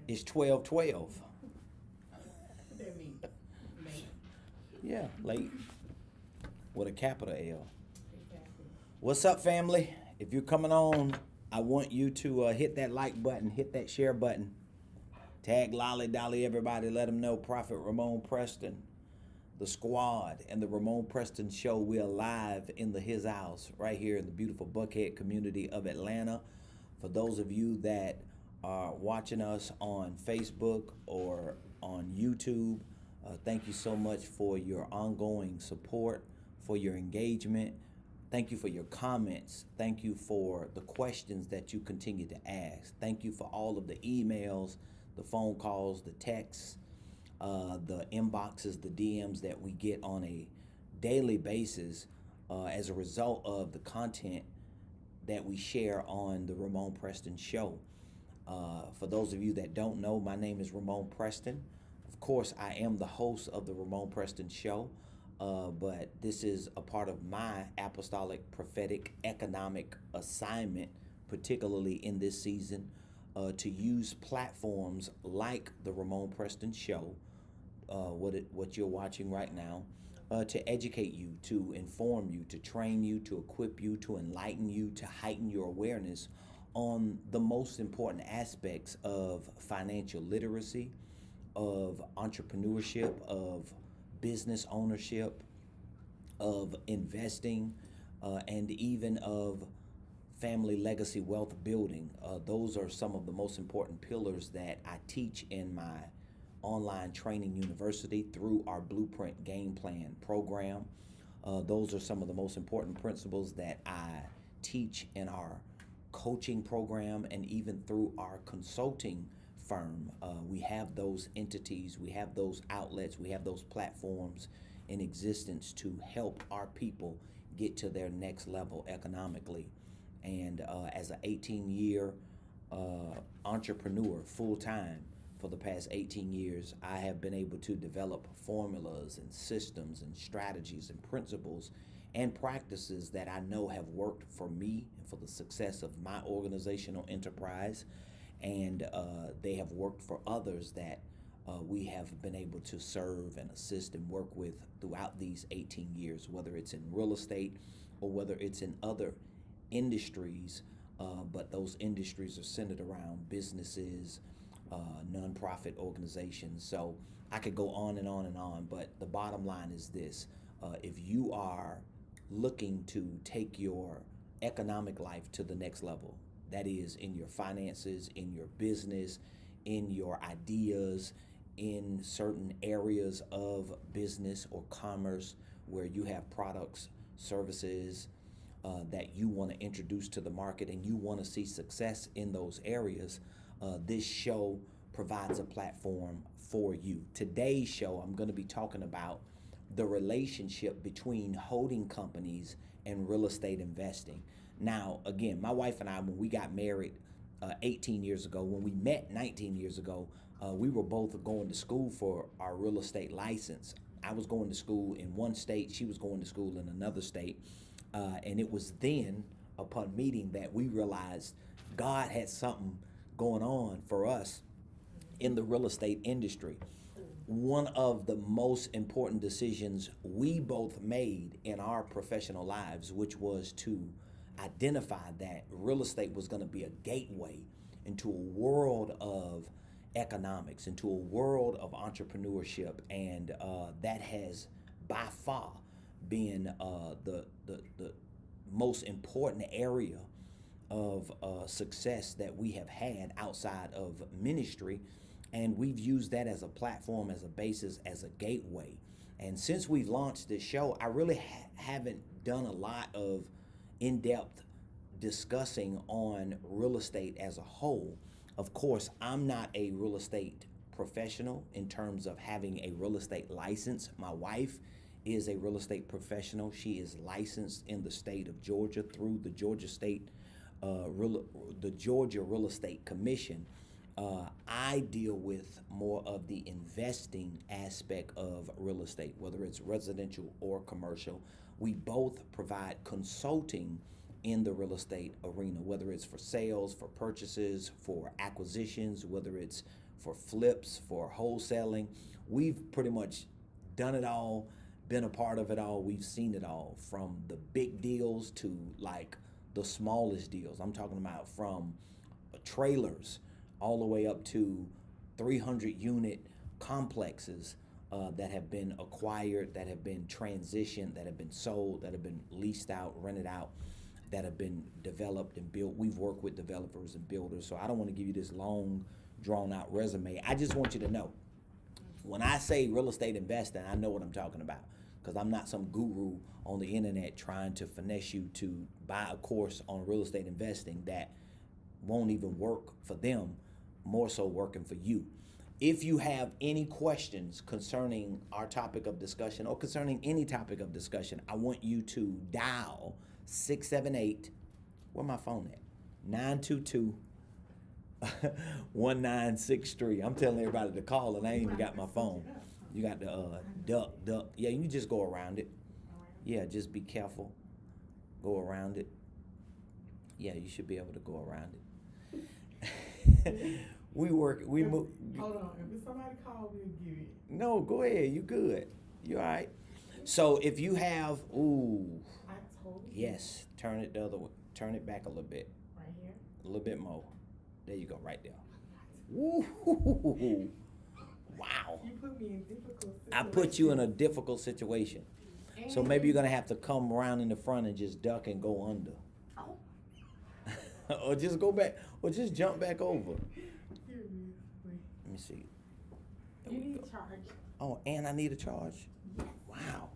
It's 12:12. That means late. Yeah, late with a capital L. Exactly. What's up, family? If you're coming on, I want you to hit that like button, hit that share button, tag Lolly Dolly, everybody. Let them know Prophet Ramone Preston, the squad, and the Ramone Preston Show. We are live in the His House right here in the beautiful Buckhead community of Atlanta. For those of you that are watching us on Facebook or on YouTube, thank you so much for your ongoing support, for your engagement. Thank you for your comments. Thank you for the questions that you continue to ask. Thank you for all of the emails, the phone calls, the texts, the inboxes, the DMs that we get on a daily basis as a result of the content that we share on the Ramone Preston Show. For those of you that don't know, my name is Ramone Preston. Of course, I am the host of the Ramone Preston Show, but this is a part of my apostolic, prophetic, economic assignment, particularly in this season, to use platforms like the Ramone Preston Show, what you're watching right now, to educate you, to inform you, to train you, to equip you, to enlighten you, to heighten your awareness on the most important aspects of financial literacy, of entrepreneurship, of business ownership, of investing, and even of family legacy wealth building. Those are some of the most important pillars that I teach in my online training university through our Blueprint Game Plan program. Those are some of the most important principles that I teach in our coaching program and even through our consulting firm. We have those entities, we have those outlets, we have those platforms in existence to help our people get to their next level economically. And as an 18-year entrepreneur full time, for the past 18 years, I have been able to develop formulas and systems and strategies and principles and practices that I know have worked for me and for the success of my organizational enterprise. And they have worked for others that we have been able to serve and assist and work with throughout these 18 years, whether it's in real estate or whether it's in other industries. But those industries are centered around businesses, nonprofit organizations. So I could go on and on and on, but the bottom line is this. If you are looking to take your economic life to the next level, that is in your finances, in your business, in your ideas, in certain areas of business or commerce where you have products, services that you want to introduce to the market and you want to see success in those areas, this show provides a platform for you. Today's show, I'm going to be talking about the relationship between holding companies and real estate investing. Now, again, my wife and I, when we got married 18 years ago, when we met 19 years ago, we were both going to school for our real estate license. I was going to school in one state, she was going to school in another state. And it was then, upon meeting, that we realized God had something going on for us in the real estate industry. One of the most important decisions we both made in our professional lives, which was to identify that real estate was going to be a gateway into a world of economics, into a world of entrepreneurship, and that has by far been the most important area of success that we have had outside of ministry. And we've used that as a platform, as a basis, as a gateway. And since we've launched this show, I really haven't done a lot of in-depth discussing on real estate as a whole. Of course, I'm not a real estate professional in terms of having a real estate license. My wife is a real estate professional. She is licensed in the state of Georgia through the Georgia State, the Georgia Real Estate Commission. I deal with more of the investing aspect of real estate, whether it's residential or commercial. We both provide consulting in the real estate arena, whether it's for sales, for purchases, for acquisitions, whether it's for flips, for wholesaling. We've pretty much done it all, been a part of it all. We've seen it all, from the big deals to like the smallest deals. I'm talking about from trailers all the way up to 300 unit complexes that have been acquired, that have been transitioned, that have been sold, that have been leased out, rented out, that have been developed and built. We've worked with developers and builders, so I don't want to give you this long, drawn out resume. I just want you to know, when I say real estate investing, I know what I'm talking about, because I'm not some guru on the internet trying to finesse you to buy a course on real estate investing that won't even work for them, more so working for you. If you have any questions concerning our topic of discussion or concerning any topic of discussion, I want you to dial 678, where my phone at? 922 1963. I'm telling everybody to call and I ain't even got my phone. You got the duck. Yeah, you just go around it. Yeah, just be careful. Go around it. Yeah, you should be able to go around it. We move. Hold on, if somebody call, we'll give it. No, go ahead. You good. You all right? So if you have, I told you. yes, turn it the other way. Turn it back a little bit. Right here. A little bit more. There you go, right there. Woo! Wow. You put me in difficult situations. I put you in a difficult situation. So maybe you're gonna have to come around in the front and just duck and go under. Oh. Or just go back, or just jump back over. Let me see. There You we need go. charge. Oh, and I need a charge? Yes. Wow.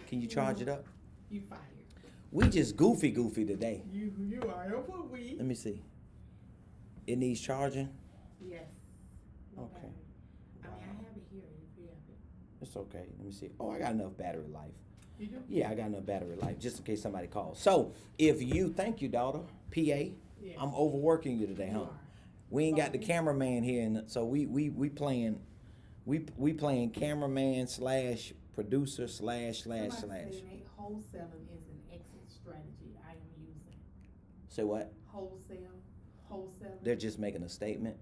Can you charge it up? You fired. We just goofy today. You are. Don't put we. Let me see. It needs charging? Yes. Okay. I mean, I have it here. You have it. It's okay. Let me see. Oh, I got enough battery life. You do? Yeah, I got enough battery life, just in case somebody calls. So, if you, thank you, daughter, PA. Yes. I'm overworking you today, You huh? are. We ain't got the cameraman here, and so we playing cameraman slash producer slash. Somebody said wholesaling is an exit strategy I am using. Say what? Wholesaling. They're just making a statement.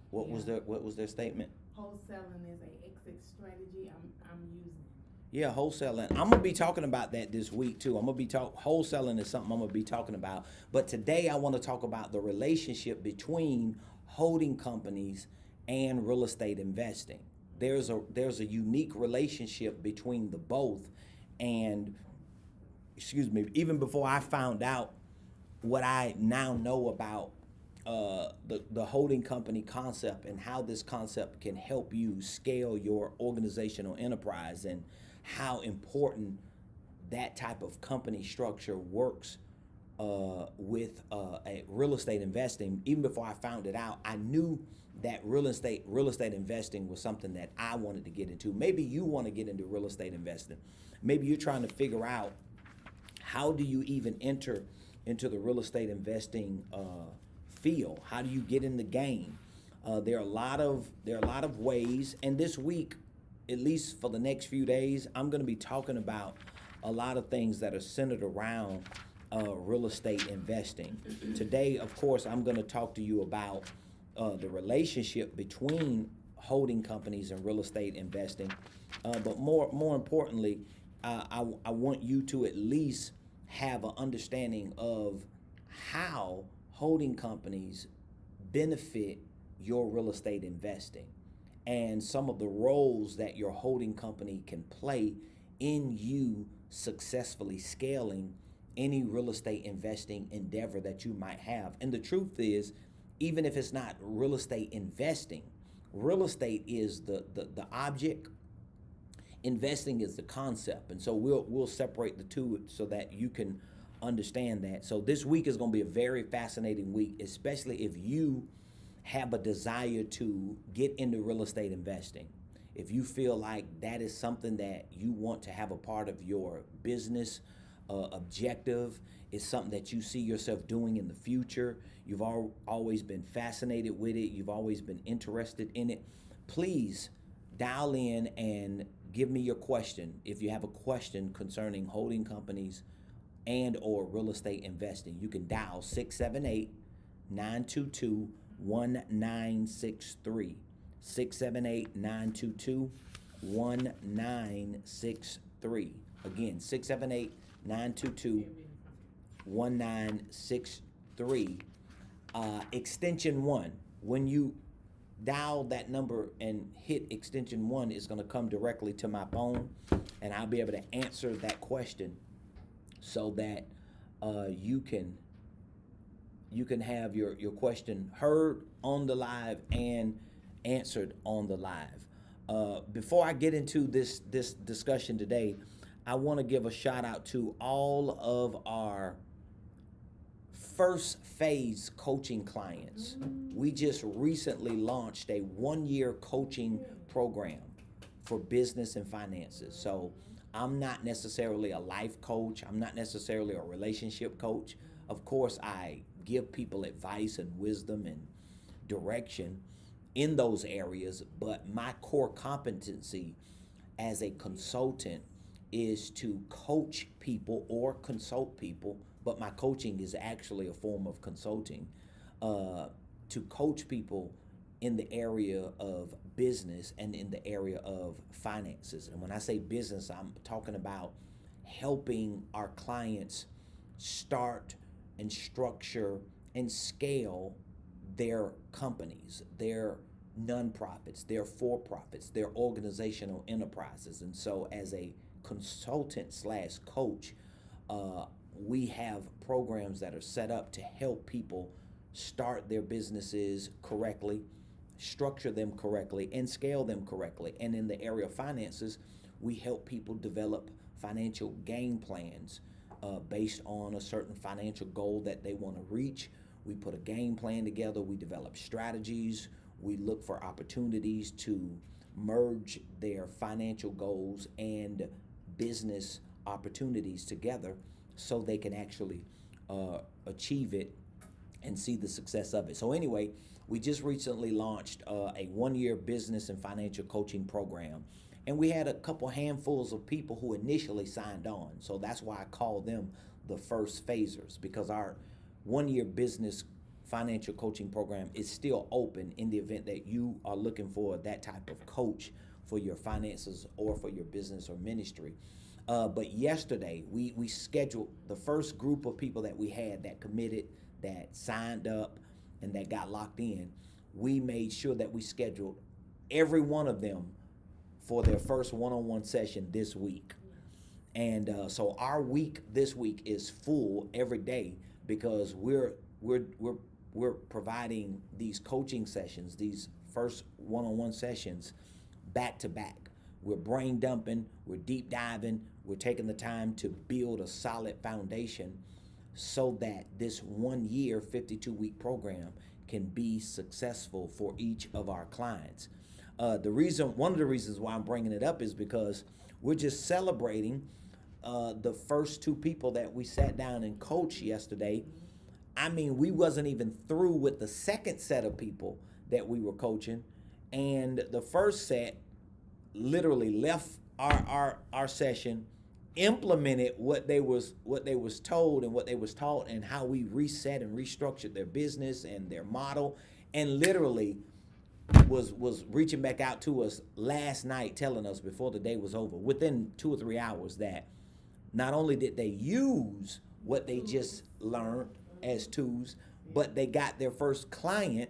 What was their statement? Wholesaling is an exit strategy I'm using. Yeah, wholesaling. I'm gonna be talking about that this week too. Wholesaling is something I'm gonna be talking about. But today I want to talk about the relationship between holding companies and real estate investing. There's a unique relationship between the both, and even before I found out what I now know about the holding company concept and how this concept can help you scale your organizational enterprise, and how important that type of company structure works with a real estate investing. Even before I found it out, I knew that real estate investing was something that I wanted to get into. Maybe you want to get into real estate investing. Maybe you're trying to figure out, how do you even enter into the real estate investing field? How do you get in the game? There are a lot of ways, and this week, at least for the next few days, I'm going to be talking about a lot of things that are centered around real estate investing. Today, of course, I'm going to talk to you about the relationship between holding companies and real estate investing. But more importantly, I want you to at least have an understanding of how holding companies benefit your real estate investing, and some of the roles that your holding company can play in you successfully scaling any real estate investing endeavor that you might have. And the truth is, even if it's not real estate investing, real estate is the object, investing is the concept. And so we'll separate the two so that you can understand that. So this week is going to be a very fascinating week, especially if you have a desire to get into real estate investing. If you feel like that is something that you want to have a part of your business objective, it's something that you see yourself doing in the future, you've always been fascinated with it, you've always been interested in it, please dial in and give me your question. If you have a question concerning holding companies and or real estate investing, you can dial 678-922 1963. 678-922-1963. Again, 678-922-1963. Extension 1. When you dial that number and hit extension 1, it's going to come directly to my phone, and I'll be able to answer that question so that you can have your question heard on the live and answered on the live. Before I get into this discussion today, I want to give a shout out to all of our first phase coaching clients. We just recently launched a 1-year coaching program for business and finances. So I'm not necessarily a life coach. I'm not necessarily a relationship coach. Of course, I give people advice and wisdom and direction in those areas, but my core competency as a consultant is to coach people or consult people, but my coaching is actually a form of consulting, to coach people in the area of business and in the area of finances. And when I say business, I'm talking about helping our clients start and structure and scale their companies, their nonprofits, their for-profits, their organizational enterprises. And so as a consultant slash coach, we have programs that are set up to help people start their businesses correctly, structure them correctly, and scale them correctly. And in the area of finances, we help people develop financial game plans based on a certain financial goal that they want to reach. We put a game plan together, we develop strategies, we look for opportunities to merge their financial goals and business opportunities together so they can actually achieve it and see the success of it. So anyway, we just recently launched a 1-year business and financial coaching program. And we had a couple handfuls of people who initially signed on. So that's why I call them the first phasers, because our 1-year business financial coaching program is still open in the event that you are looking for that type of coach for your finances or for your business or ministry. But yesterday, we scheduled the first group of people that we had that committed, that signed up, and that got locked in. We made sure that we scheduled every one of them for their first one-on-one session this week. And so our week this week is full every day because we're providing these coaching sessions, these first one-on-one sessions, back to back. We're brain dumping, we're deep diving, we're taking the time to build a solid foundation so that this 1-year, 52-week program can be successful for each of our clients. One of the reasons why I'm bringing it up is because we're just celebrating the first 2 people that we sat down and coached yesterday. I mean, we wasn't even through with the second set of people that we were coaching, and the first set literally left our session, implemented what they was told and what they was taught, and how we reset and restructured their business and their model, and literally was reaching back out to us last night, telling us before the day was over, within 2 or 3 hours, that not only did they use what they just learned as tools, but they got their first client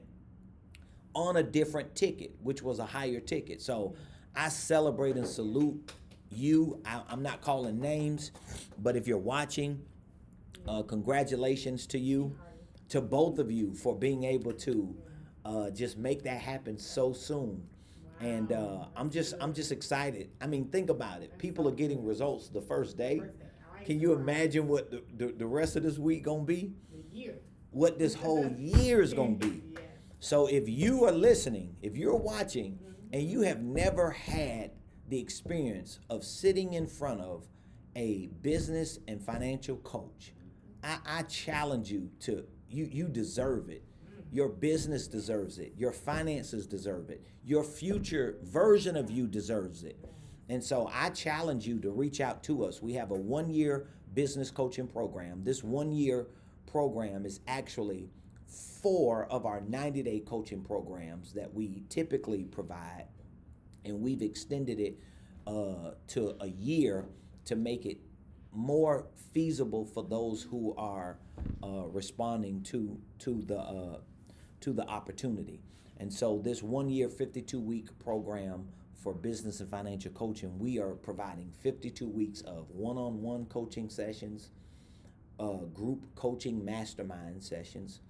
on a different ticket, which was a higher ticket. So I celebrate and salute you. I'm not calling names, but if you're watching, congratulations to you, to both of you, for being able to just make that happen so soon. And I'm just excited. I mean, think about it. People are getting results the first day. Can you imagine what the rest of this week gonna be? What this whole year is gonna be. So if you are listening, if you're watching, and you have never had the experience of sitting in front of a business and financial coach, I challenge you to, you deserve it. Your business deserves it. Your finances deserve it. Your future version of you deserves it. And so I challenge you to reach out to us. We have a 1-year business coaching program. This 1-year program is actually 4 of our 90-day coaching programs that we typically provide, and we've extended it to a year to make it more feasible for those who are responding to the opportunity. And so this 1 year, 52-week program for business and financial coaching, we are providing 52 weeks of one-on-one coaching sessions, group coaching mastermind sessions,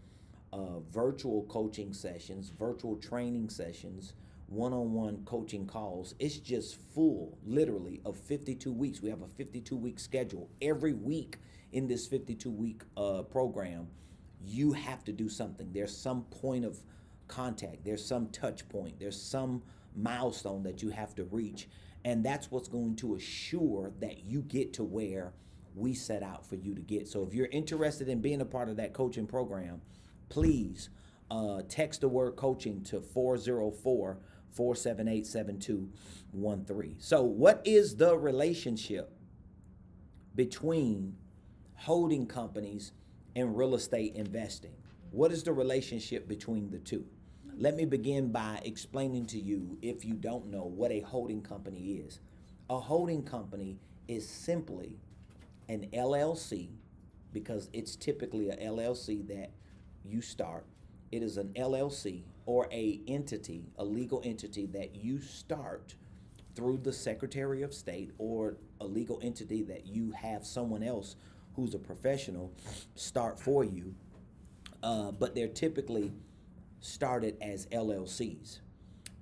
virtual coaching sessions, virtual training sessions, one-on-one coaching calls. It's just full, literally, of 52 weeks. We have a 52-week schedule. Every week in this 52-week program, you have to do something. There's some point of contact. There's some touch point. There's some milestone that you have to reach. And that's what's going to assure that you get to where we set out for you to get. So if you're interested in being a part of that coaching program, please text the word coaching to 404-478-7213. So what is the relationship between holding companies and real estate investing? What is the relationship between the two? Let me begin by explaining to you, if you don't know, what a holding company is. A holding company is simply an LLC, because it's typically a LLC that you start. It is an LLC or a entity, a legal entity that you start through the Secretary of State, or a legal entity that you have someone else who's a professional start for you. But they're typically started as LLCs.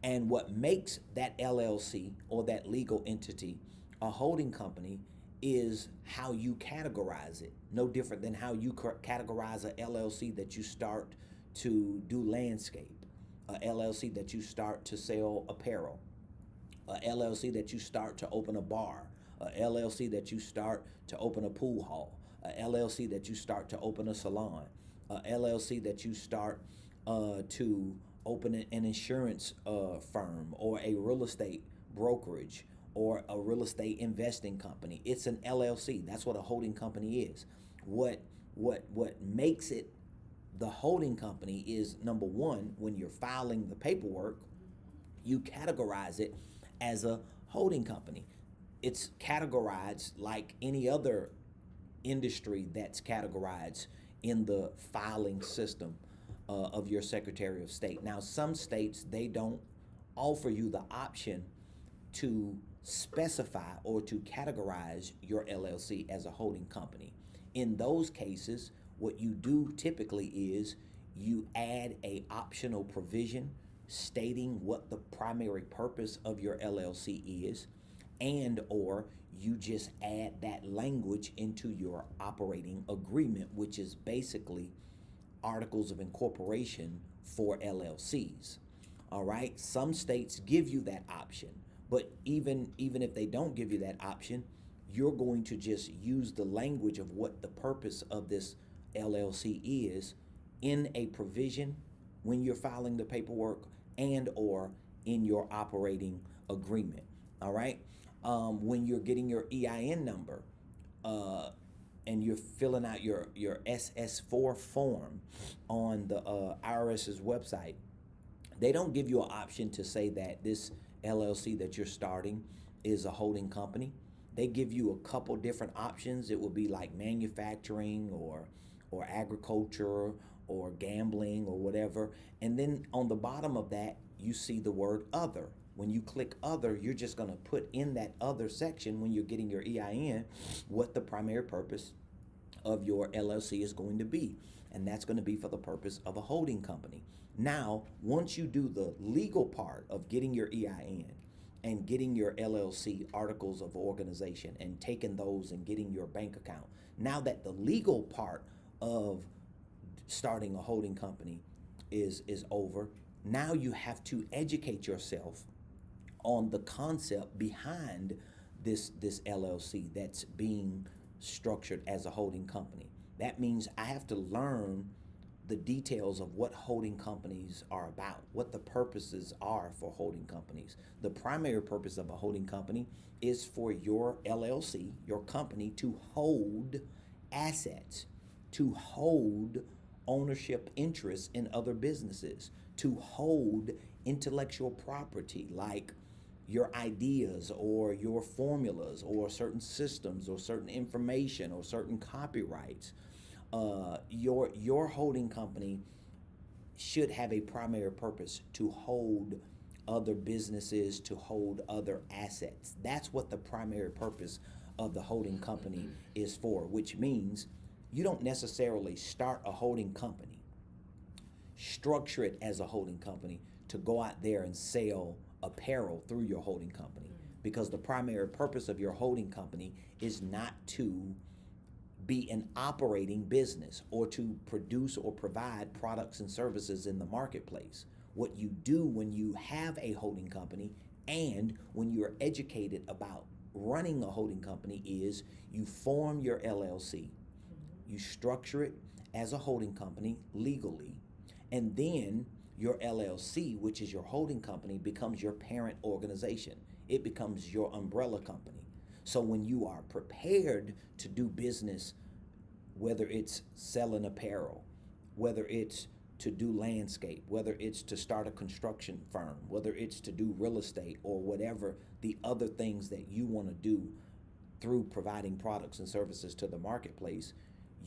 And what makes that LLC or that legal entity a holding company is how you categorize it. No different than how you categorize a LLC that you start to do landscape, a LLC that you start to sell apparel, a LLC that you start to open a bar, a LLC that you start to open a pool hall, a LLC that you start to open a salon, a LLC that you start to open an insurance firm, or a real estate brokerage, or a real estate investing company. It's an LLC. That's what a holding company is. What makes it the holding company is, number one, when you're filing the paperwork, you categorize it as a holding company. It's categorized like any other industry that's categorized in the filing system of your Secretary of State. Now, some states, they don't offer you the option to specify or to categorize your LLC as a holding company. In those cases, what you do typically is you add a optional provision stating what the primary purpose of your LLC is, and or you just add that language into your operating agreement, which is basically articles of incorporation for LLCs. All right, some states give you that option, but even if they don't give you that option, you're going to just use the language of what the purpose of this LLC is in a provision when you're filing the paperwork and or in your operating agreement. All right, when you're getting your EIN number and you're filling out your SS4 form on the IRS's website, they don't give you an option to say that this LLC that you're starting is a holding company. They give you a couple different options. It will be like manufacturing or agriculture or gambling or whatever. And then on the bottom of that, you see the word other. When you click other, you're just going to put in that other section when you're getting your EIN what the primary purpose of your LLC is going to be. And that's going to be for the purpose of a holding company. Now, once you do the legal part of getting your EIN and getting your LLC articles of organization and taking those and getting your bank account, now that the legal part of starting a holding company is over, now you have to educate yourself on the concept behind this LLC that's being structured as a holding company. That means I have to learn the details of what holding companies are about, what the purposes are for holding companies. The primary purpose of a holding company is for your LLC, your company, to hold assets, to hold ownership interests in other businesses, to hold intellectual property like your ideas or your formulas or certain systems or certain information or certain copyrights. Your holding company should have a primary purpose to hold other businesses, to hold other assets. That's what the primary purpose of the holding company is for, which means you don't necessarily start a holding company, structure it as a holding company to go out there and sell apparel through your holding company, because the primary purpose of your holding company is not to be an operating business or to produce or provide products and services in the marketplace. What you do when you have a holding company and when you're educated about running a holding company is you form your LLC, you structure it as a holding company legally, and then your LLC, which is your holding company, becomes your parent organization. It becomes your umbrella company. So when you are prepared to do business, whether it's selling apparel, whether it's to do landscape, whether it's to start a construction firm, whether it's to do real estate or whatever the other things that you want to do through providing products and services to the marketplace,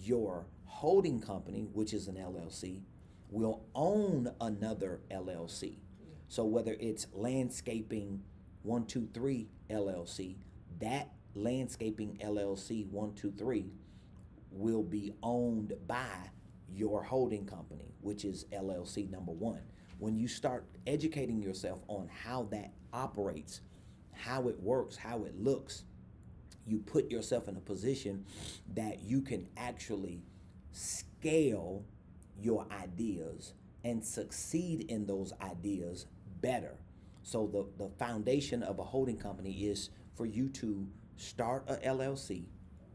your holding company, which is an LLC, will own another LLC. So whether it's Landscaping 123 LLC, that Landscaping LLC 123 will be owned by your holding company, which is LLC number one. When you start educating yourself on how that operates, how it works, how it looks, you put yourself in a position that you can actually scale your ideas and succeed in those ideas better. So the foundation of a holding company is for you to start a LLC,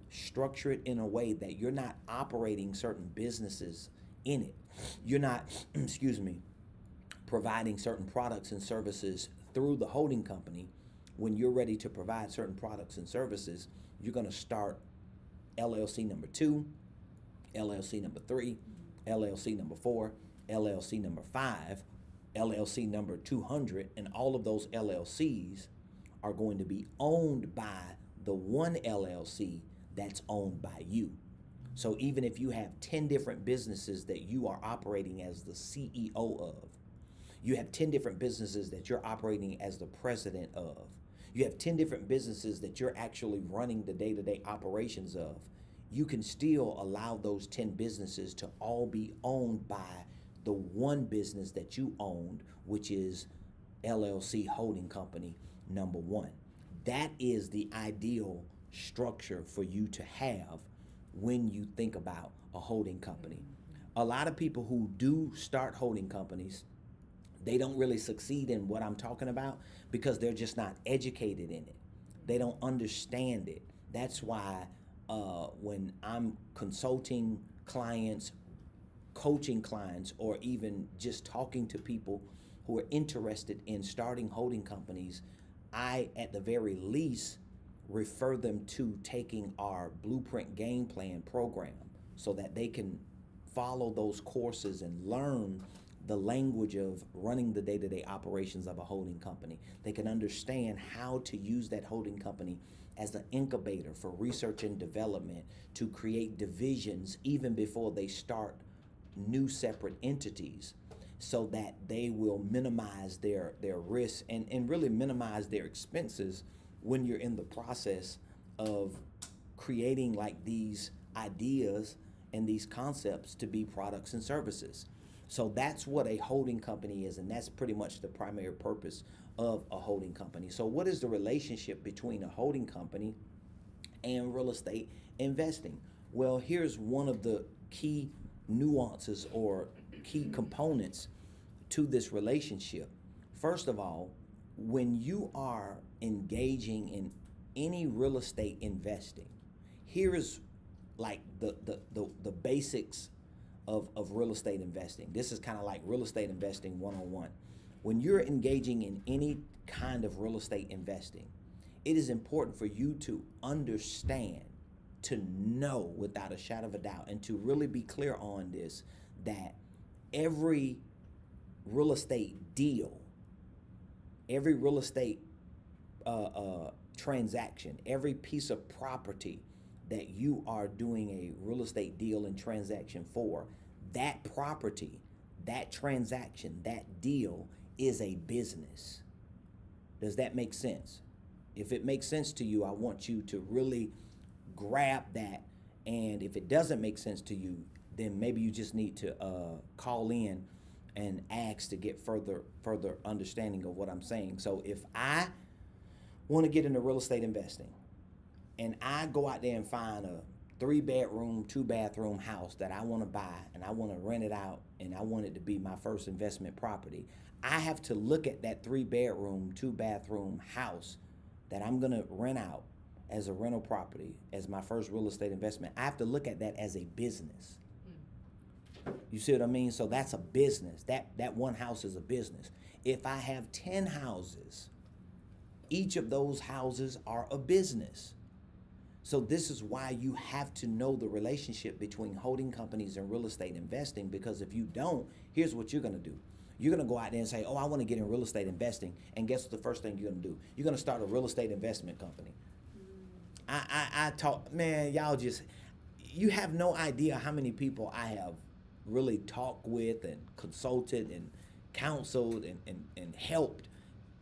structure it in a way that you're not operating certain businesses in it. You're not, providing certain products and services through the holding company. When you're ready to provide certain products and services, you're going to start LLC number 2, LLC number 3, LLC number 4, LLC number 5, LLC number 200, and all of those LLCs are going to be owned by the one LLC that's owned by you. So even if you have 10 different businesses that you are operating as the CEO of, you have 10 different businesses that you're operating as the president of, you have 10 different businesses that you're actually running the day-to-day operations of, you can still allow those 10 businesses to all be owned by the one business that you owned, which is LLC holding company number 1. That is the ideal structure for you to have when you think about a holding company. A lot of people who do start holding companies, they don't really succeed in what I'm talking about because they're just not educated in it. They don't understand it. That's why when I'm consulting clients, coaching clients, or even just talking to people who are interested in starting holding companies, I, at the very least, refer them to taking our Blueprint Game Plan program so that they can follow those courses and learn the language of running the day-to-day operations of a holding company. They can understand how to use that holding company as an incubator for research and development to create divisions even before they start new separate entities, so that they will minimize their risks and really minimize their expenses when you're in the process of creating like these ideas and these concepts to be products and services. So that's what a holding company is, and that's pretty much the primary purpose of a holding company. So what is the relationship between a holding company and real estate investing? Well, here's one of the key nuances or key components to this relationship. First of all, when you are engaging in any real estate investing, here is like the basics of real estate investing. This is kind of like real estate investing 101. When you're engaging in any kind of real estate investing, it is important for you to understand, to know without a shadow of a doubt, and to really be clear on this, that every real estate deal, every real estate transaction, every piece of property that you are doing a real estate deal and transaction for, that property, that transaction, that deal is a business. Does that make sense? If it makes sense to you, I want you to really grab that. And if it doesn't make sense to you, then maybe you just need to call in and ask to get further understanding of what I'm saying. So if I want to get into real estate investing and I go out there and find a 3-bedroom, 2-bathroom house that I want to buy and I want to rent it out and I want it to be my first investment property, I have to look at that 3-bedroom, 2-bathroom house that I'm going to rent out as a rental property as my first real estate investment. I have to look at that as a business. You see what I mean? So that's a business. That one house is a business. If I have 10 houses, each of those houses are a business. So this is why you have to know the relationship between holding companies and real estate investing, because if you don't, here's what you're going to do. You're going to go out there and say, oh, I want to get in real estate investing. And guess what the first thing you're going to do? You're going to start a real estate investment company. I talk, man, y'all just, you have no idea how many people I have really talked with and consulted and counseled and helped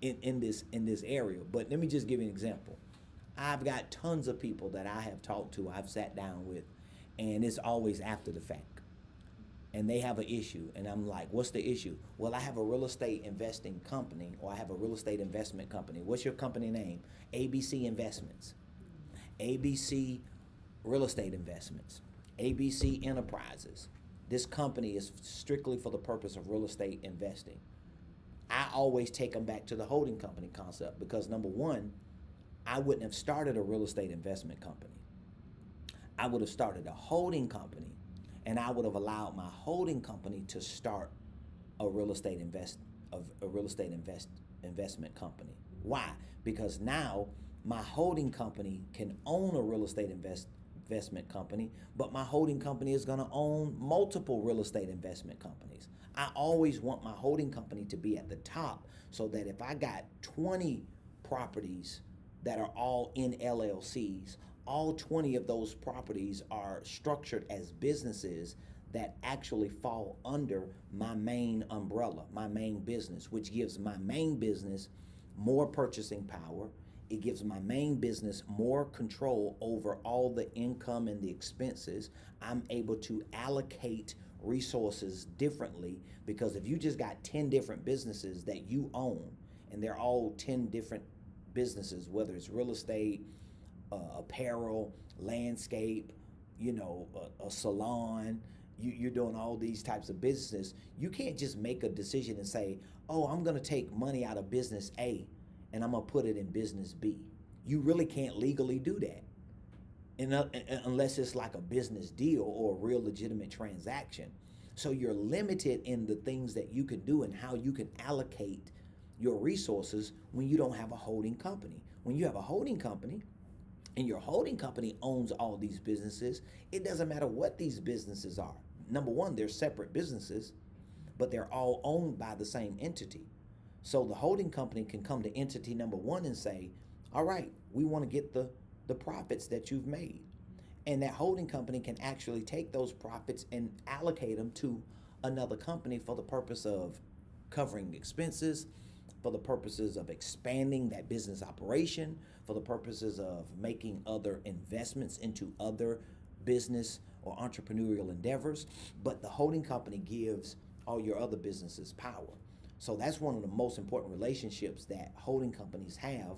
in this area. But let me just give you an example. I've got tons of people that I have talked to, I've sat down with, and it's always after the fact. And they have an issue, and I'm like, what's the issue? Well, I have a real estate investing company, or I have a real estate investment company. What's your company name? ABC Investments. ABC Real Estate Investments. ABC Enterprises. This company is strictly for the purpose of real estate investing. I always take them back to the holding company concept because, number one, I wouldn't have started a real estate investment company. I would have started a holding company, and I would have allowed my holding company to start a real estate investment company. Why? Because now my holding company can own a real estate investment company, but my holding company is going to own multiple real estate investment companies. I always want my holding company to be at the top so that if I got 20 properties that are all in LLCs, all 20 of those properties are structured as businesses that actually fall under my main umbrella, my main business, which gives my main business more purchasing power. It gives my main business more control over all the income and the expenses. I'm able to allocate resources differently, because if you just got 10 different businesses that you own, and they're all 10 different businesses, whether it's real estate, apparel, landscape, a salon, you're doing all these types of businesses, you can't just make a decision and say, oh, I'm going to take money out of business A and I'm going to put it in business B. You really can't legally do that unless it's like a business deal or a real legitimate transaction. So you're limited in the things that you can do and how you can allocate your resources when you don't have a holding company. When you have a holding company and your holding company owns all these businesses, it doesn't matter what these businesses are. Number one, they're separate businesses, but they're all owned by the same entity. So the holding company can come to entity number one and say, all right, we want to get the profits that you've made. And that holding company can actually take those profits and allocate them to another company for the purpose of covering expenses, for the purposes of expanding that business operation, for the purposes of making other investments into other business or entrepreneurial endeavors. But the holding company gives all your other businesses power. So that's one of the most important relationships that holding companies have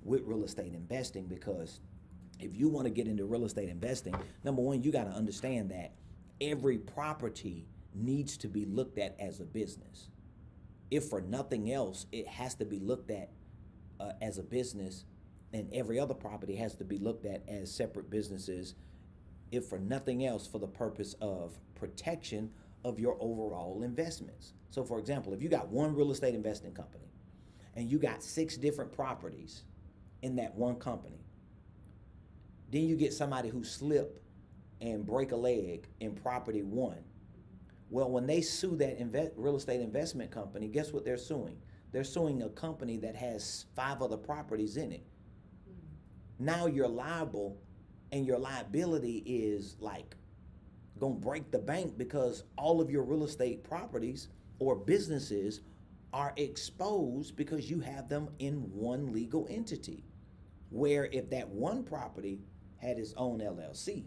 with real estate investing, because if you want to get into real estate investing, number one, you got to understand that every property needs to be looked at as a business. If for nothing else, it has to be looked at as a business, and every other property has to be looked at as separate businesses, if for nothing else, for the purpose of protection of your overall investments. So for example, if you got one real estate investing company and you got 6 different properties in that one company, then you get somebody who slip and break a leg in property 1. Well, when they sue that real estate investment company, guess what they're suing? They're suing a company that has 5 other properties in it. Now you're liable, and your liability is like gonna break the bank because all of your real estate properties or businesses are exposed because you have them in one legal entity. Where if that one property had its own LLC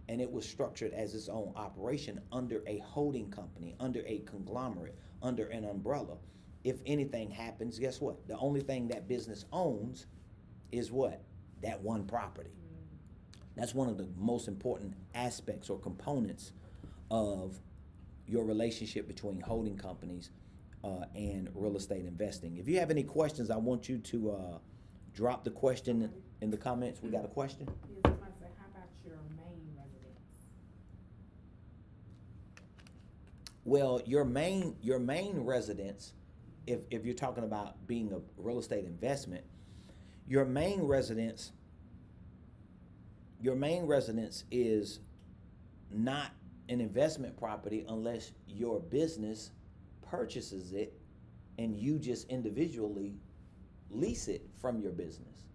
and it was structured as its own operation under a holding company, under a conglomerate, under an umbrella, if anything happens, guess what? The only thing that business owns is what? That one property. That's one of the most important aspects or components of your relationship between holding companies and real estate investing. If you have any questions, I want you to drop the question in the comments. We got a question? Yes, I was about to say, how about your main residence? Well, your main residence, if you're talking about being a real estate investment, your main residence is not an investment property unless your business purchases it and you just individually lease it from your business.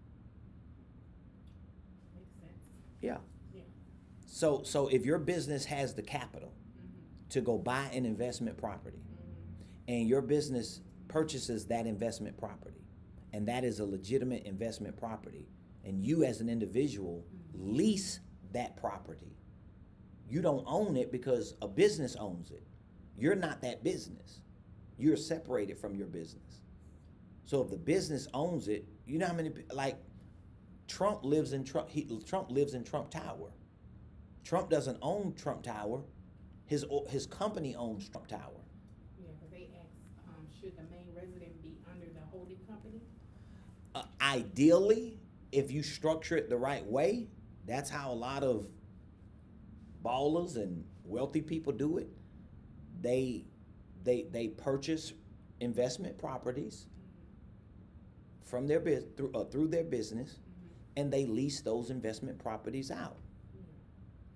Makes sense. Yeah. Yeah. So if your business has the capital to go buy an investment property and your business purchases that investment property and that is a legitimate investment property and you as an individual lease that property, you don't own it because a business owns it. You're not that business. You're separated from your business. So if the business owns it, you know how many, like Trump lives in Trump Tower. Trump doesn't own Trump Tower. His company owns Trump Tower. Yeah, because they asked, should the main resident be under the holding company? Ideally, if you structure it the right way, that's how a lot of ballers and wealthy people do it. They purchase investment properties from their through their business, and they lease those investment properties out.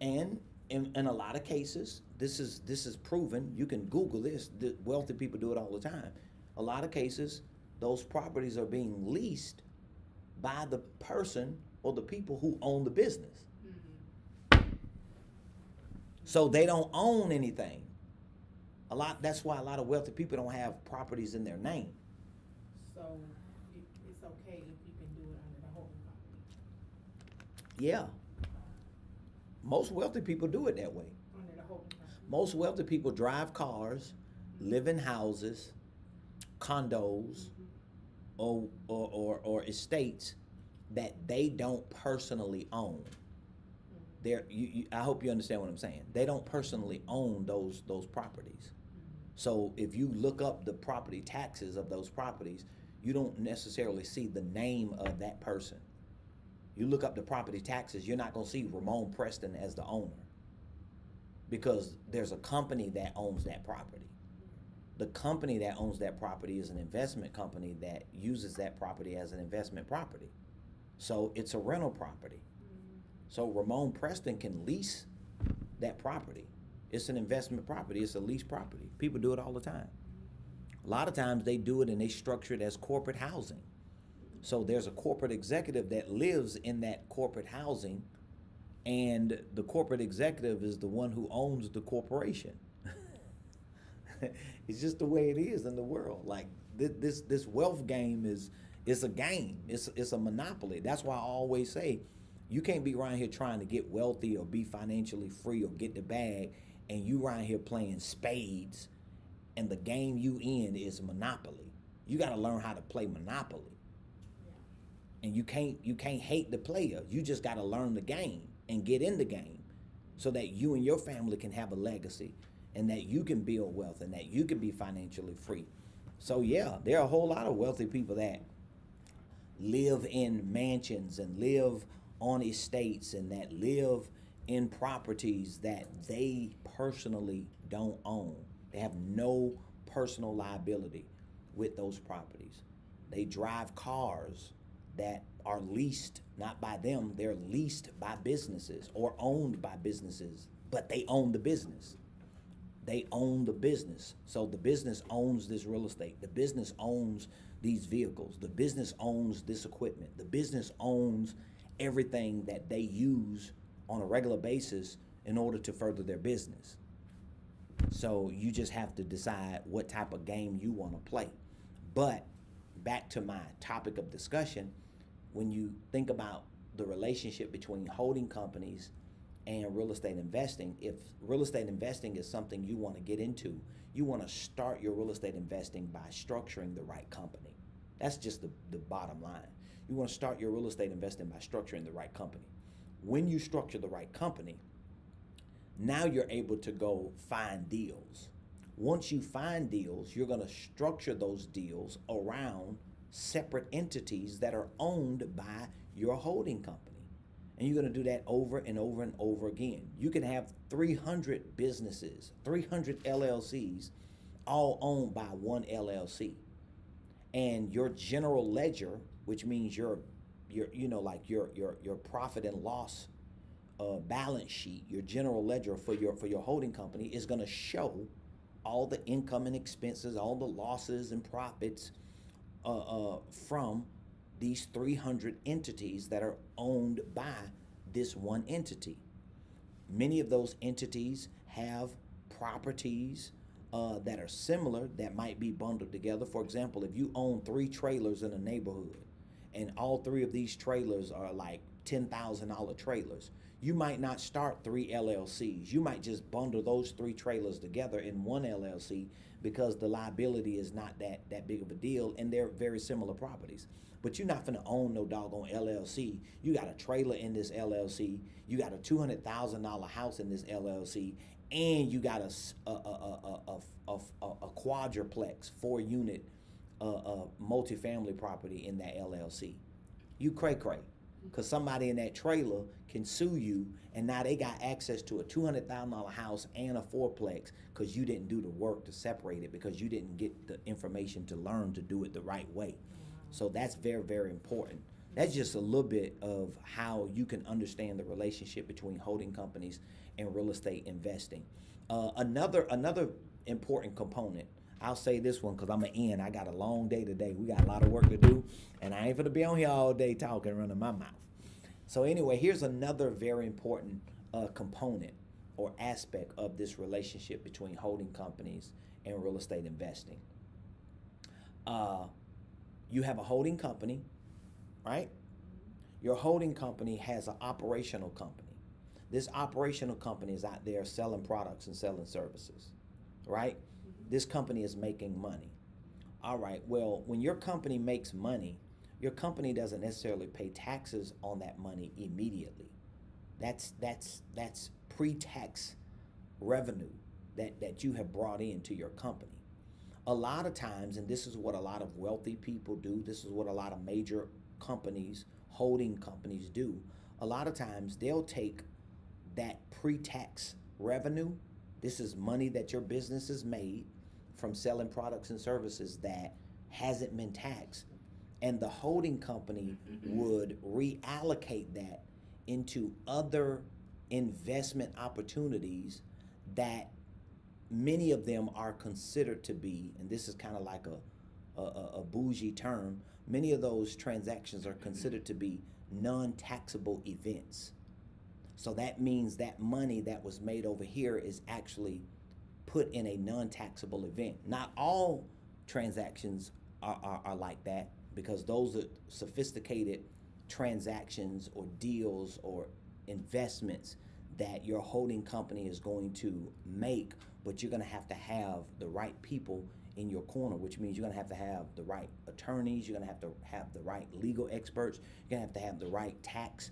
And in a lot of cases, this is proven. You can Google this. The wealthy people do it all the time. A lot of cases, those properties are being leased by the person or the people who own the business. So they don't own anything. That's why a lot of wealthy people don't have properties in their name. So it's okay if you can do it under the holding company? Yeah. Most wealthy people do it that way. Under the holding company? Most wealthy people drive cars, live in houses, condos, or estates that they don't personally own. I hope you understand what I'm saying. They don't personally own those properties. So if you look up the property taxes of those properties, you don't necessarily see the name of that person. You look up the property taxes, you're not going to see Ramone Preston as the owner because there's a company that owns that property. The company that owns that property is an investment company that uses that property as an investment property. So it's a rental property. So Ramone Preston can lease that property. It's an investment property. It's a lease property. People do it all the time. A lot of times they do it and they structure it as corporate housing. So there's a corporate executive that lives in that corporate housing, and the corporate executive is the one who owns the corporation. It's just the way it is in the world. Like this wealth game is a game. It's a monopoly. That's why I always say you can't be around here trying to get wealthy or be financially free or get the bag, and you around here playing spades, and the game you in is Monopoly. You got to learn how to play Monopoly. Yeah. And you can't hate the player. You just got to learn the game and get in the game so that you and your family can have a legacy and that you can build wealth and that you can be financially free. So yeah, there are a whole lot of wealthy people that live in mansions and live on estates and that live in properties that they personally don't own. They have no personal liability with those properties. They drive cars that are leased, not by them, they're leased by businesses or owned by businesses, but they own the business. They own the business. So the business owns this real estate. The business owns these vehicles. The business owns this equipment. The business owns everything that they use on a regular basis in order to further their business. So you just have to decide what type of game you want to play. But back to my topic of discussion, when you think about the relationship between holding companies and real estate investing, if real estate investing is something you want to get into, you want to start your real estate investing by structuring the right company. That's just the bottom line. You want to start your real estate investing by structuring the right company. When you structure the right company, now you're able to go find deals. Once you find deals, you're going to structure those deals around separate entities that are owned by your holding company. And you're going to do that over and over and over again. You can have 300 businesses, 300 LLCs, all owned by one LLC. And your general ledger, which means your profit and loss balance sheet, your general ledger for your holding company is going to show all the income and expenses, all the losses and profits from these 300 entities that are owned by this one entity. Many of those entities have properties that are similar that might be bundled together. For example, if you own 3 trailers in a neighborhood and all 3 of these trailers are like $10,000 trailers, you might not start 3 LLCs. You might just bundle those 3 trailers together in one LLC because the liability is not that big of a deal and they're very similar properties. But you're not gonna own no doggone LLC. You got a trailer in this LLC. You got a $200,000 house in this LLC, and you got a quadruplex 4-unit multifamily property in that LLC. You cray, because somebody in that trailer can sue you, and now they got access to a $200,000 house and a 4-plex because you didn't do the work to separate it, because you didn't get the information to learn to do it the right way. So that's very, very important. That's just a little bit of how you can understand the relationship between holding companies and real estate investing. Another important component, I'll say this one because I'm going to end. I got a long day today. We got a lot of work to do, and I ain't going to be on here all day talking, running my mouth. So anyway, here's another very important component or aspect of this relationship between holding companies and real estate investing. You have a holding company, right? Your holding company has an operational company. This operational company is out there selling products and selling services, right? This company is making money. All right, well, when your company makes money, your company doesn't necessarily pay taxes on that money immediately. That's pre-tax revenue that you have brought into your company. A lot of times, and this is what a lot of wealthy people do, this is what a lot of major companies, holding companies do, a lot of times they'll take that pre-tax revenue, this is money that your business has made from selling products and services that hasn't been taxed, and the holding company would reallocate that into other investment opportunities that many of them are considered to be, and this is kind of like a bougie term, many of those transactions are considered to be non-taxable events. So that means that money that was made over here is actually put in a non-taxable event. Not all transactions are like that, because those are sophisticated transactions or deals or investments that your holding company is going to make, but you're going to have the right people in your corner, which means you're going to have the right attorneys, you're going to have the right legal experts, you're going to have the right tax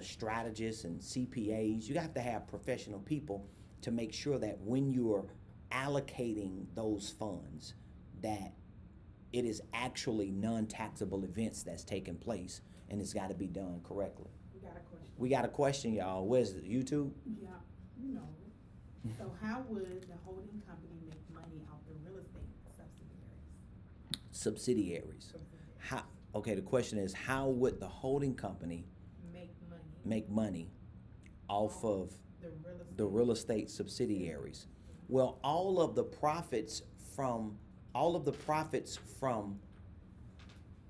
strategists and CPAs. You have to have professional people to make sure that when you're allocating those funds, that it is actually non-taxable events that's taking place, and it's got to be done correctly. We got a question, y'all. Where's it? YouTube? Yeah, you know. So how would the holding company make money off the real estate Subsidiaries. How? Okay, the question is, how would the holding company make money off of the real estate subsidiaries? Well, all of the profits from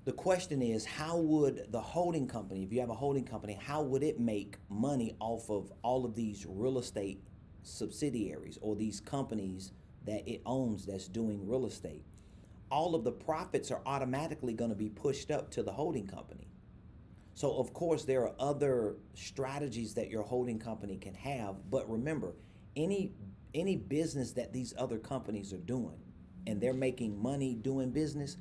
the question is, how would the holding company, if you have a holding company, how would it make money off of all of these real estate subsidiaries or these companies that it owns that's doing real estate? All of the profits are automatically going to be pushed up to the holding company. So of course there are other strategies that your holding company can have, but remember, any business that these other companies are doing and they're making money doing business,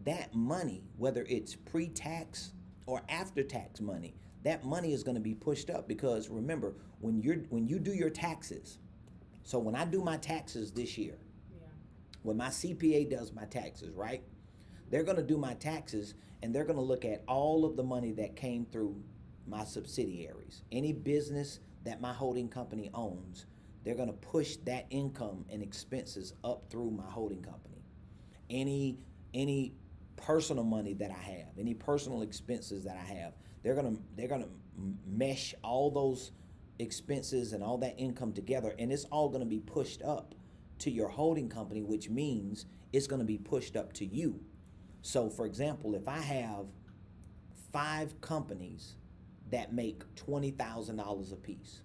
that money, whether it's pre-tax or after-tax money, that money is going to be pushed up because remember, when you do your taxes, so when I do my taxes this year, Yeah. when my CPA does my taxes, right? They're going to do my taxes and they're going to look at all of the money that came through my subsidiaries. Any business that my holding company owns, they're going to push that income and expenses up through my holding company. Any personal money that I have, any personal expenses that I have, they're going to mesh all those expenses and all that income together, and it's all going to be pushed up to your holding company, which means it's going to be pushed up to you. So for example, if I have 5 companies that make $20,000 a piece,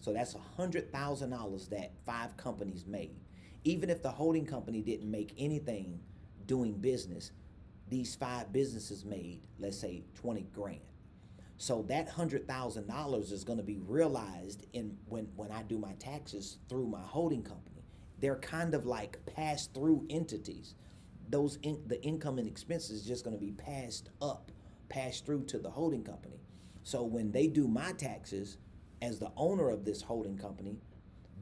so that's $100,000 that 5 companies made. Even if the holding company didn't make anything doing business, these 5 businesses made, let's say, 20 grand. So that $100,000 is going to be realized in when I do my taxes through my holding company. They're kind of like pass-through entities. The income and expenses is just going to be passed through to the holding company. So when they do my taxes as the owner of this holding company,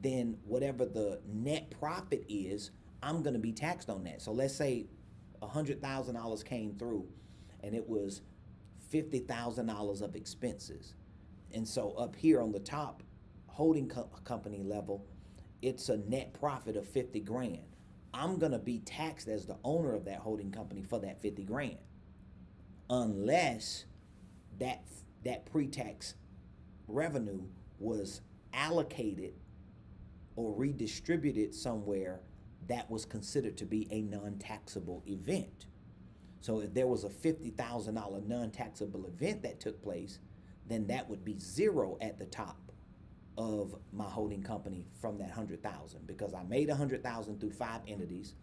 then whatever the net profit is, I'm going to be taxed on that. So let's say $100,000 came through and it was $50,000 of expenses. And so up here on the top holding company level, it's a net profit of 50 grand. I'm going to be taxed as the owner of that holding company for that 50 grand. Unless that pre-tax revenue was allocated or redistributed somewhere that was considered to be a non-taxable event. So if there was a $50,000 non-taxable event that took place, then that would be zero at the top of my holding company from that 100,000, because I made 100,000 through 5 entities.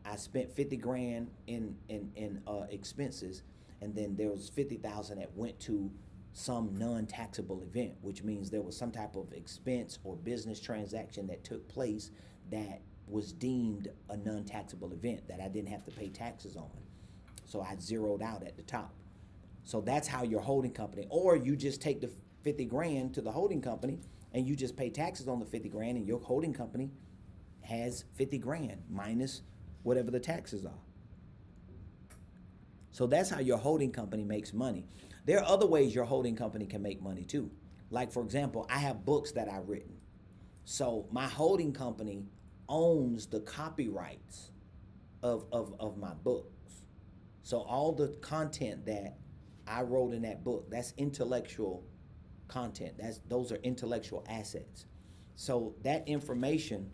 I spent 50 grand in expenses, and then there was 50,000 that went to some non-taxable event, which means there was some type of expense or business transaction that took place that was deemed a non-taxable event that I didn't have to pay taxes on. So I zeroed out at the top. So that's how your holding company, or you just take the 50 grand to the holding company and you just pay taxes on the 50 grand, and your holding company has 50 grand minus whatever the taxes are. So that's how your holding company makes money. There are other ways your holding company can make money too. Like for example, I have books that I've written. So my holding company owns the copyrights of my books. So all the content that I wrote in that book, that's intellectual content. Those are intellectual assets. So that information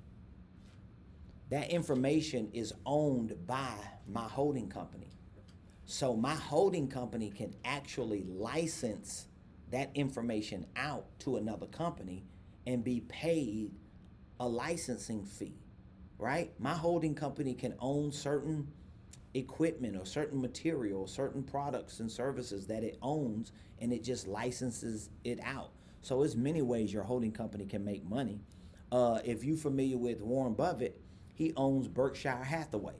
is owned by my holding company. So my holding company can actually license that information out to another company and be paid a licensing fee, right? My holding company can own certain equipment or certain material, certain products and services that it owns, and it just licenses it out. So there's many ways your holding company can make money. If you're familiar with Warren Buffett, he owns Berkshire Hathaway.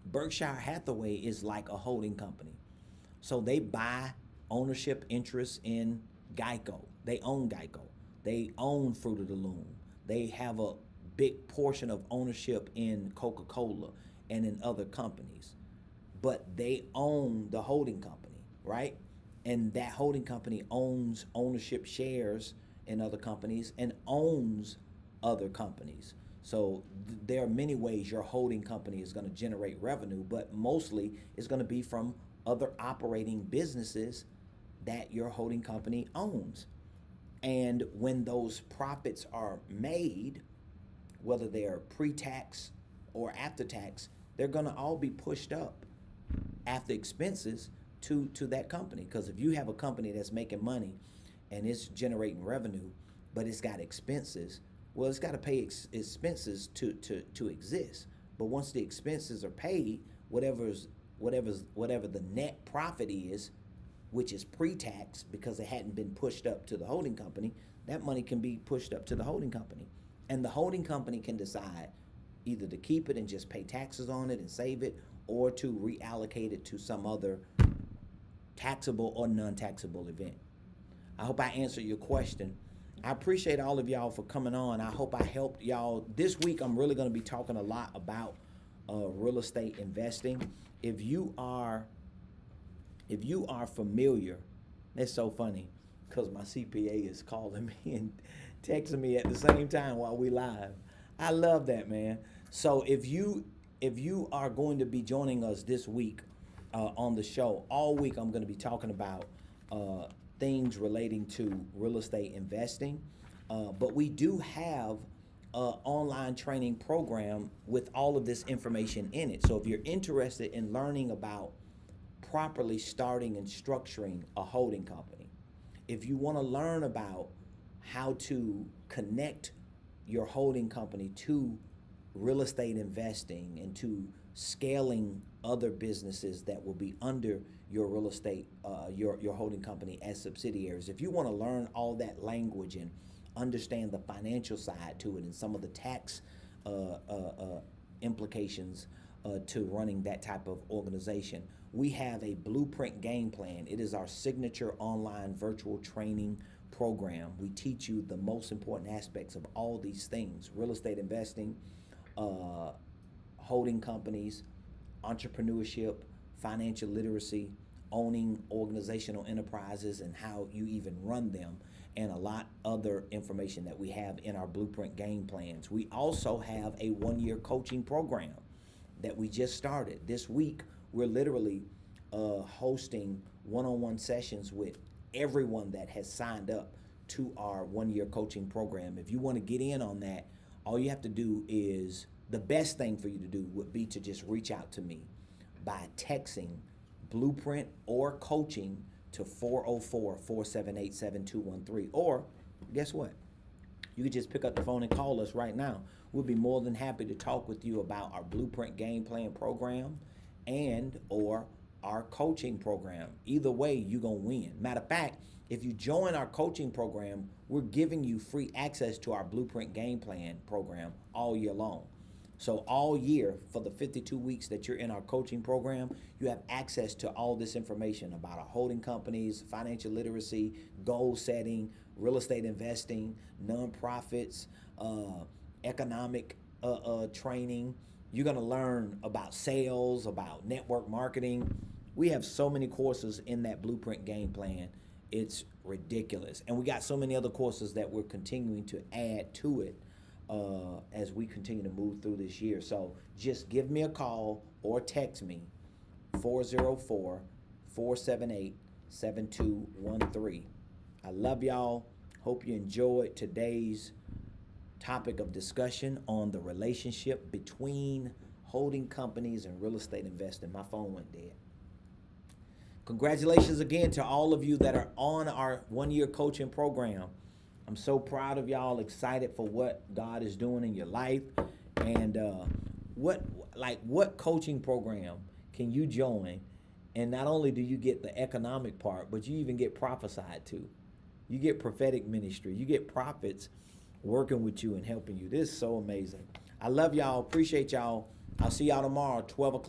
Berkshire Hathaway is like a holding company. So they buy ownership interests in Geico. They own Geico. They own Fruit of the Loom. They have a big portion of ownership in Coca-Cola and in other companies. But they own the holding company, right? And that holding company owns ownership shares in other companies and owns other companies. So there are many ways your holding company is going to generate revenue, but mostly it's going to be from other operating businesses that your holding company owns. And when those profits are made, whether they're pre-tax or after tax, they're going to all be pushed up after expenses to that company. Because if you have a company that's making money and it's generating revenue, but it's got expenses, well, it's got to pay expenses to exist. But once the expenses are paid, whatever the net profit is, which is pre-tax because it hadn't been pushed up to the holding company, that money can be pushed up to the holding company. And the holding company can decide either to keep it and just pay taxes on it and save it, or to reallocate it to some other taxable or non-taxable event. I hope I answered your question. I appreciate all of y'all for coming on. I hope I helped y'all. This week I'm really going to be talking a lot about real estate investing. If you are familiar, it's so funny because my CPA is calling me and texting me at the same time while we live. I love that, man. So if you are going to be joining us this week on the show, all week I'm going to be talking about things relating to real estate investing. But we do have an online training program with all of this information in it. So if you're interested in learning about properly starting and structuring a holding company, if you want to learn about how to connect your holding company to real estate investing and to scaling other businesses that will be under your real estate, your holding company as subsidiaries, if you want to learn all that language and understand the financial side to it and some of the tax implications to running that type of organization, we have a blueprint game plan. It is our signature online virtual training program. We teach you the most important aspects of all these things: real estate investing, holding companies, entrepreneurship, financial literacy, owning organizational enterprises and how you even run them, and a lot other information that we have in our blueprint game plans. We also have a one-year coaching program that we just started. This week, we're literally hosting one-on-one sessions with everyone that has signed up to our one-year coaching program. If you want to get in on that, all you have to do is, the best thing for you to do would be to just reach out to me by texting blueprint or coaching to 404-478-7213. Or guess what? You can just pick up the phone and call us right now. We'll be more than happy to talk with you about our blueprint game plan program and or our coaching program. Either way, you're going to win. Matter of fact, if you join our coaching program, we're giving you free access to our blueprint game plan program all year long. So all year, for the 52 weeks that you're in our coaching program, you have access to all this information about our holding companies, financial literacy, goal setting, real estate investing, nonprofits, economic training. You're going to learn about sales, about network marketing. We have so many courses in that blueprint game plan. It's ridiculous. And we got so many other courses that we're continuing to add to it as we continue to move through this year. So just give me a call or text me, 404-478-7213. I love y'all. Hope you enjoyed today's topic of discussion on the relationship between holding companies and real estate investing. My phone went dead. Congratulations again to all of you that are on our one-year coaching program. I'm so proud of y'all, excited for what God is doing in your life. And what coaching program can you join? And not only do you get the economic part, but you even get prophesied to. You get prophetic ministry. You get prophets working with you and helping you. This is so amazing. I love y'all. Appreciate y'all. I'll see y'all tomorrow, 12 o'clock.